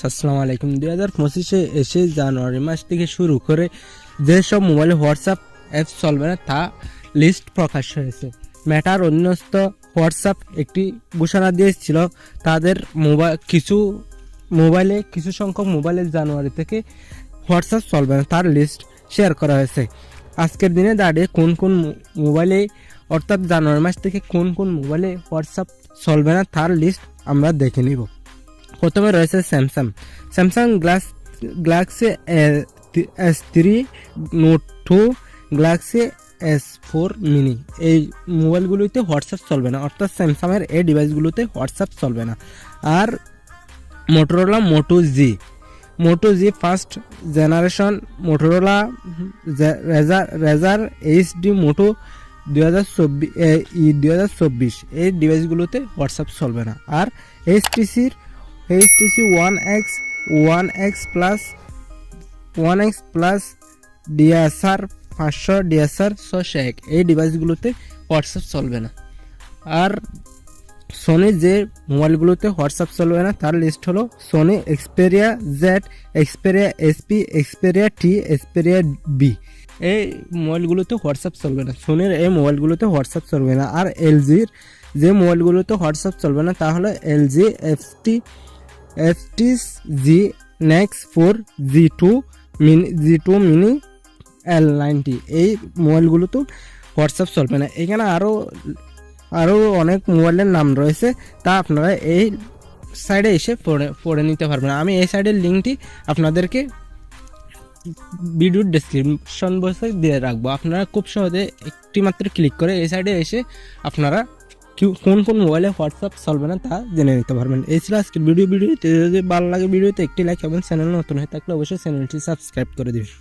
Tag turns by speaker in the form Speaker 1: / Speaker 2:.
Speaker 1: আসসালামু আলাইকুম। 2025-এ এসে জানুয়ারি মাস থেকে শুরু করে যেসব মোবাইলে হোয়াটসঅ্যাপ অ্যাপ চলবে না তা লিস্ট প্রকাশ হয়েছে। মেটার অধীনস্থ হোয়াটসঅ্যাপ একটি ঘোষণা দিয়েছিল তাদের কিছু সংখ্যক মোবাইলে জানুয়ারি থেকে হোয়াটসঅ্যাপ চলবে না তার লিস্ট শেয়ার করা হয়েছে। আজকের দিনে দাঁড়িয়ে কোন কোন মোবাইলে অর্থাৎ জানুয়ারি মাস থেকে কোন কোন মোবাইলে হোয়াটসঅ্যাপ চলবে না তার লিস্ট আমরা দেখে নিব। প্রথমে রয়েছে Samsung Galaxy S3 note 2, Galaxy S4 mini. এই মোবাইলগুলোতে হোয়াটসঅ্যাপ চলবে না, অর্থাৎ স্যামসাংয়ের এই ডিভাইসগুলোতে হোয়াটসঅ্যাপ চলবে না। আর মোটোরোলা মোটো জি ফার্স্ট জেনারেশন, মোটোরোলা রেজার HD মোটো 2024 এই ডিভাইসগুলোতে হোয়াটসঅ্যাপ চলবে না। আর HTC 1X plus DSR 500 DSR 601 এই ডিভাইসগুলোতে হোয়াটসঅ্যাপ চলবে না। আর সোনি যে মোবাইলগুলোতে হোয়াটসঅ্যাপ চলবে না তার লিস্ট হলো Sony Xperia Z, Xperia SP, Xperia T, Xperia B। এই মোবাইলগুলোতে হোয়াটসঅ্যাপ চলবে না, সোনির এই মোবাইলগুলোতে হোয়াটসঅ্যাপ চলবে না। আর LGর যে মোবাইলগুলোতে হোয়াটসঅ্যাপ চলবে না তা হলো LG FTG Nex 4, G2 mini L90 এই মোবাইলগুলোতে হোয়াটসঅ্যাপ চলবে না। এখানে আরও অনেক মোবাইলের নাম রয়েছে, তা আপনারা এই সাইডে এসে পড়ে নিতে পারবেন। আমি এই সাইডের লিঙ্কটি আপনাদেরকে ভিডিওর ডেসক্রিপশন বক্সে দিয়ে রাখবো। আপনারা খুব সহজে একটি মাত্র ক্লিক করে এই সাইডে এসে আপনারা কোন কোন মোবাইলে হোয়াটসঅ্যাপ চলবে না তা জেনে নিতে পারবেন। এই ছিল আজকের ভিডিওতে যদি ভালো লাগে ভিডিওতে একটি লাইক এবং চ্যানেল নতুন হয়ে থাকলে অবশ্যই চ্যানেলটি সাবস্ক্রাইব করে দিবেন।